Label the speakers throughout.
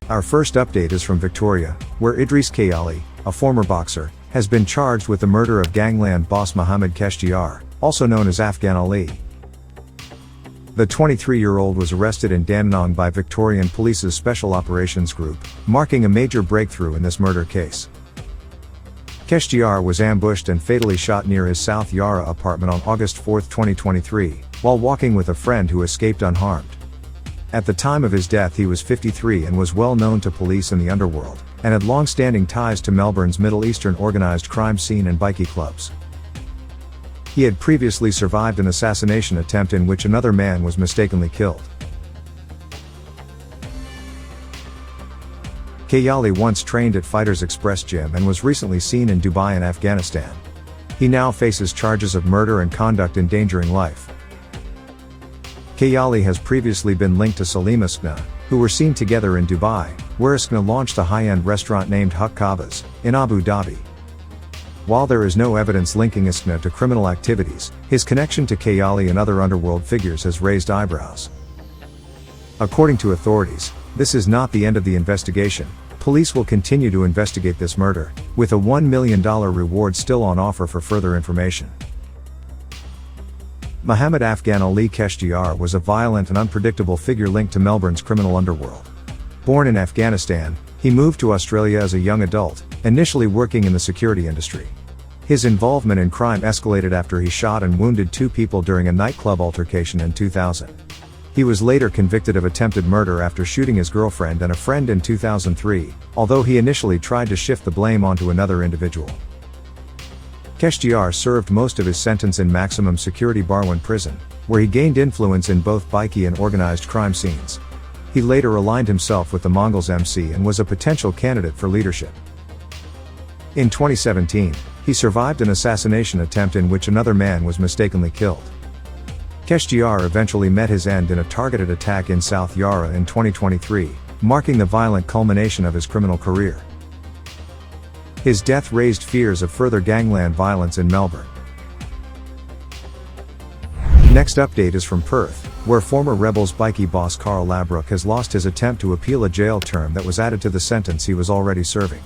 Speaker 1: Our first update is from Victoria, where Idrees Kheyali, a former boxer, has been charged with the murder of gangland boss Mohammed Keshtiar, also known as Afghan Ali. The 23-year-old was arrested in Dandenong by Victorian Police's Special Operations Group, marking a major breakthrough in this murder case. Keshtiar was ambushed and fatally shot near his South Yarra apartment on August 4, 2023, while walking with a friend who escaped unharmed. At the time of his death he was 53 and was well known to police in the underworld, and had long-standing ties to Melbourne's Middle Eastern organised crime scene and bikie clubs. He had previously survived an assassination attempt in which another man was mistakenly killed. Kheyali once trained at Fighters Express Gym and was recently seen in Dubai and Afghanistan. He now faces charges of murder and conduct endangering life. Kheyali has previously been linked to Salim Isgna, who were seen together in Dubai, where Isgna launched a high-end restaurant named Huk Kabas, in Abu Dhabi. While there is no evidence linking Isgna to criminal activities, his connection to Kheyali and other underworld figures has raised eyebrows. According to authorities, this is not the end of the investigation. Police will continue to investigate this murder, with a $1 million reward still on offer for further information. Mohammed Afghan Ali Keshtiar was a violent and unpredictable figure linked to Melbourne's criminal underworld. Born in Afghanistan, he moved to Australia as a young adult, initially working in the security industry. His involvement in crime escalated after he shot and wounded two people during a nightclub altercation in 2000. He was later convicted of attempted murder after shooting his girlfriend and a friend in 2003, although he initially tried to shift the blame onto another individual. Keshtiar served most of his sentence in maximum security Barwon prison, where he gained influence in both bikie and organised crime scenes. He later aligned himself with the Mongols MC and was a potential candidate for leadership. In 2017, he survived an assassination attempt in which another man was mistakenly killed. Keshtiar eventually met his end in a targeted attack in South Yarra in 2023, marking the violent culmination of his criminal career. His death raised fears of further gangland violence in Melbourne. Next update is from Perth, where former Rebels bikie boss Karl Labrook has lost his attempt to appeal a jail term that was added to the sentence he was already serving.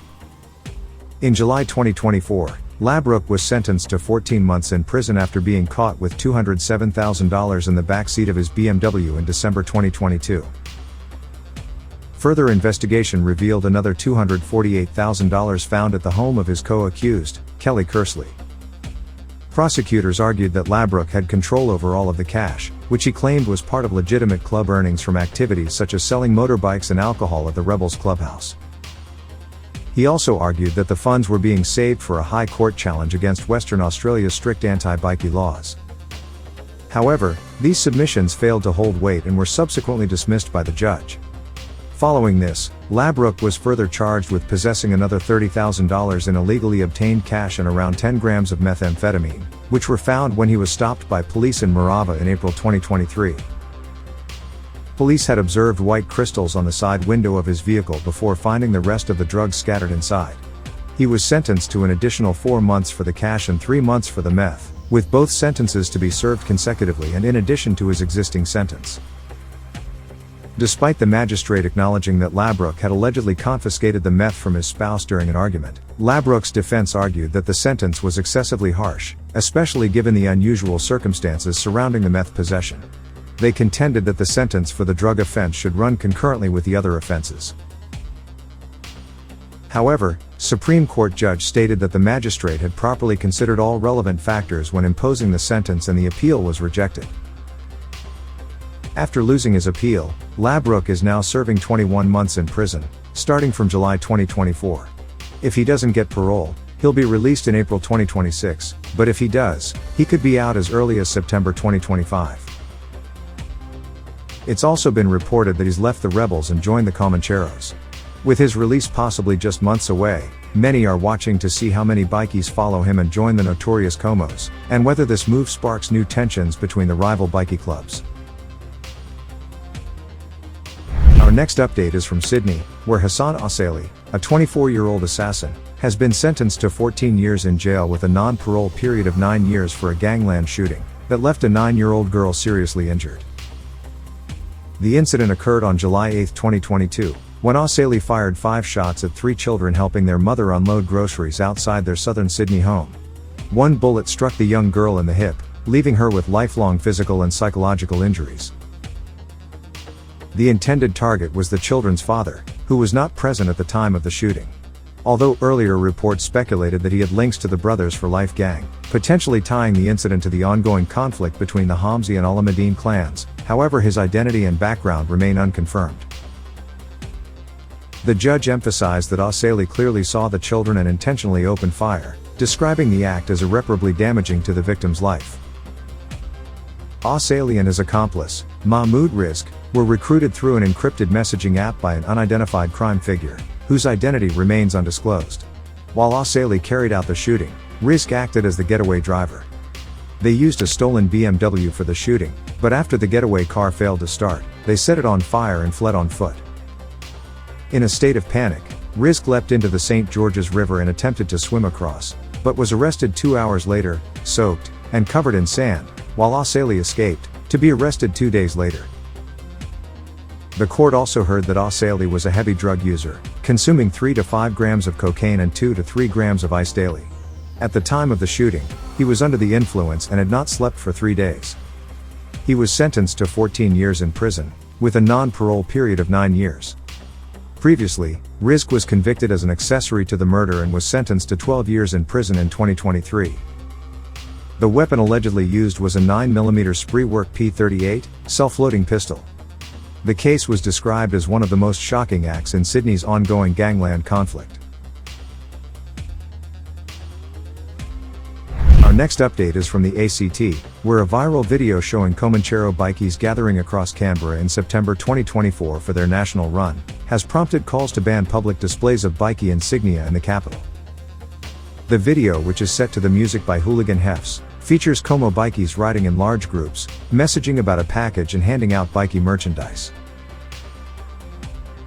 Speaker 1: In July 2024, Labrook was sentenced to 14 months in prison after being caught with $207,000 in the backseat of his BMW in December 2022. Further investigation revealed another $248,000 found at the home of his co-accused, Kelly Kersley. Prosecutors argued that Labrook had control over all of the cash, which he claimed was part of legitimate club earnings from activities such as selling motorbikes and alcohol at the Rebels clubhouse. He also argued that the funds were being saved for a high court challenge against Western Australia's strict anti-bikie laws. However, these submissions failed to hold weight and were subsequently dismissed by the judge. Following this, Labrook was further charged with possessing another $30,000 in illegally obtained cash and around 10 grams of methamphetamine, which were found when he was stopped by police in Morava in April 2023. Police had observed white crystals on the side window of his vehicle before finding the rest of the drugs scattered inside. He was sentenced to an additional 4 months for the cash and 3 months for the meth, with both sentences to be served consecutively and in addition to his existing sentence. Despite the magistrate acknowledging that Labrook had allegedly confiscated the meth from his spouse during an argument, Labrook's defense argued that the sentence was excessively harsh, especially given the unusual circumstances surrounding the meth possession. They contended that the sentence for the drug offense should run concurrently with the other offenses. However, Supreme Court judge stated that the magistrate had properly considered all relevant factors when imposing the sentence and the appeal was rejected. After losing his appeal, Labrook is now serving 21 months in prison, starting from July 2024. If he doesn't get parole, he'll be released in April 2026, but if he does, he could be out as early as September 2025. It's also been reported that he's left the Rebels and joined the Comancheros. With his release possibly just months away, many are watching to see how many bikies follow him and join the notorious Comos, and whether this move sparks new tensions between the rival bikie clubs. Our next update is from Sydney, where Hassan Osseili, a 24-year-old assassin, has been sentenced to 14 years in jail with a non-parole period of 9 years for a gangland shooting that left a 9-year-old girl seriously injured. The incident occurred on July 8, 2022, when Osseili fired 5 shots at 3 children helping their mother unload groceries outside their southern Sydney home. One bullet struck the young girl in the hip, leaving her with lifelong physical and psychological injuries. The intended target was the children's father, who was not present at the time of the shooting. Although earlier reports speculated that he had links to the Brothers for Life gang, potentially tying the incident to the ongoing conflict between the Hamzi and Alameddine clans, however his identity and background remain unconfirmed. The judge emphasized that Osseili clearly saw the children and intentionally opened fire, describing the act as irreparably damaging to the victim's life. Osseili and his accomplice, Mahmoud Rizk, were recruited through an encrypted messaging app by an unidentified crime figure, whose identity remains undisclosed. While Osseili carried out the shooting, Rizk acted as the getaway driver. They used a stolen BMW for the shooting, but after the getaway car failed to start, they set it on fire and fled on foot. In a state of panic, Rizk leapt into the St. George's River and attempted to swim across, but was arrested 2 hours later, soaked, and covered in sand, while Osseili escaped, to be arrested 2 days later. The court also heard that Osseili was a heavy drug user, consuming 3 to 5 grams of cocaine and 2 to 3 grams of ice daily. At the time of the shooting, he was under the influence and had not slept for 3 days. He was sentenced to 14 years in prison, with a non-parole period of 9 years. Previously, Rizk was convicted as an accessory to the murder and was sentenced to 12 years in prison in 2023. The weapon allegedly used was a 9mm Spreework P38, self-loading pistol. The case was described as one of the most shocking acts in Sydney's ongoing gangland conflict. Our next update is from the ACT, where a viral video showing Comanchero bikies gathering across Canberra in September 2024 for their national run, has prompted calls to ban public displays of bikie insignia in the capital. The video, which is set to the music by Hooligan Hefs, features coma bikies riding in large groups, messaging about a package and handing out bikie merchandise.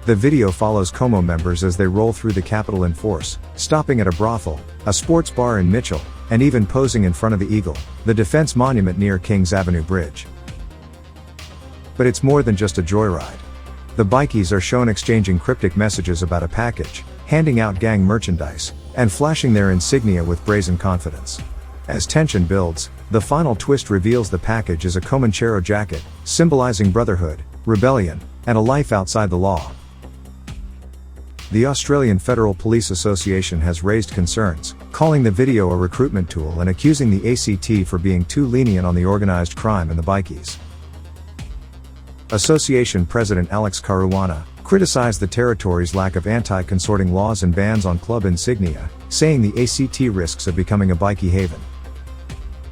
Speaker 1: The video follows coma members as they roll through the capital in force, stopping at a brothel, a sports bar in Mitchell, and even posing in front of the Eagle, the defense monument near Kings Avenue Bridge. But it's more than just a joyride. The bikies are shown exchanging cryptic messages about a package, handing out gang merchandise, and flashing their insignia with brazen confidence. As tension builds, the final twist reveals the package is a Comanchero jacket, symbolizing brotherhood, rebellion, and a life outside the law. The Australian Federal Police Association has raised concerns, calling the video a recruitment tool and accusing the ACT for being too lenient on the organised crime and the bikies. Association President Alex Caruana criticized the territory's lack of anti-consorting laws and bans on club insignia, saying the ACT risks of becoming a bikie haven.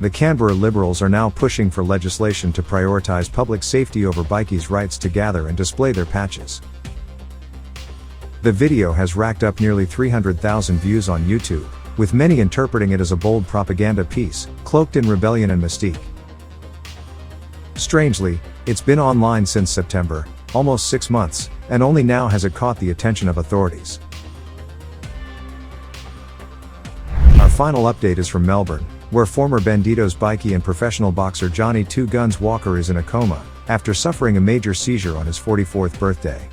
Speaker 1: The Canberra Liberals are now pushing for legislation to prioritise public safety over bikies' rights to gather and display their patches. The video has racked up nearly 300,000 views on YouTube, with many interpreting it as a bold propaganda piece, cloaked in rebellion and mystique. Strangely, it's been online since September, almost 6 months, and only now has it caught the attention of authorities. Our final update is from Melbourne, where former Bandido's bikie and professional boxer Johnny 2 Guns Walker is in a coma, after suffering a major seizure on his 44th birthday.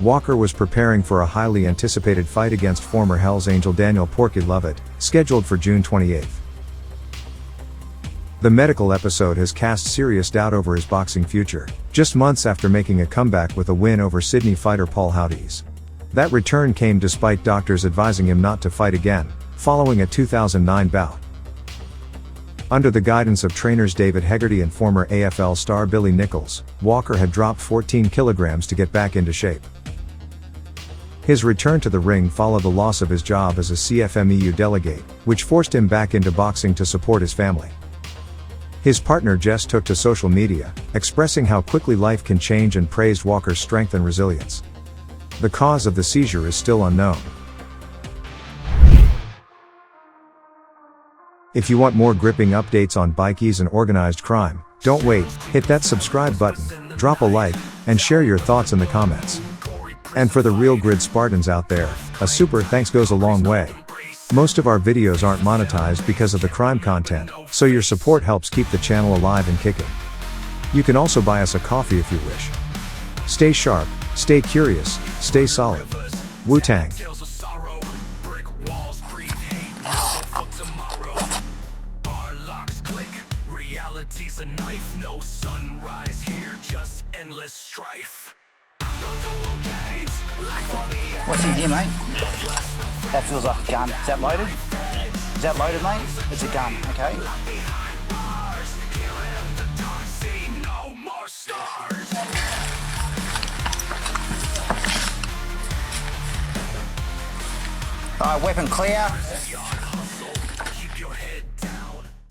Speaker 1: Walker was preparing for a highly anticipated fight against former Hells Angel Daniel Porky Lovett, scheduled for June 28. The medical episode has cast serious doubt over his boxing future, just months after making a comeback with a win over Sydney fighter Paul Howdees. That return came despite doctors advising him not to fight again, following a 2009 bout. Under the guidance of trainers David Hegarty and former AFL star Billy Nichols, Walker had dropped 14 kilograms to get back into shape. His return to the ring followed the loss of his job as a CFMEU delegate, which forced him back into boxing to support his family. His partner Jess took to social media, expressing how quickly life can change and praised Walker's strength and resilience. The cause of the seizure is still unknown. If you want more gripping updates on bikies and organized crime, don't wait, hit that subscribe button, drop a like, and share your thoughts in the comments. And for the real grid Spartans out there, a super thanks goes a long way. Most of our videos aren't monetized because of the crime content, so your support helps keep the channel alive and kicking. You can also buy us a coffee if you wish. Stay sharp, Stay curious, stay solid. Wu-Tang.
Speaker 2: Reality's a knife, no sunrise here, just endless strife.
Speaker 3: What's in here, mate? That feels like a gun. Is that loaded? Is that loaded, mate? It's a gun, okay? Alright, weapon clear.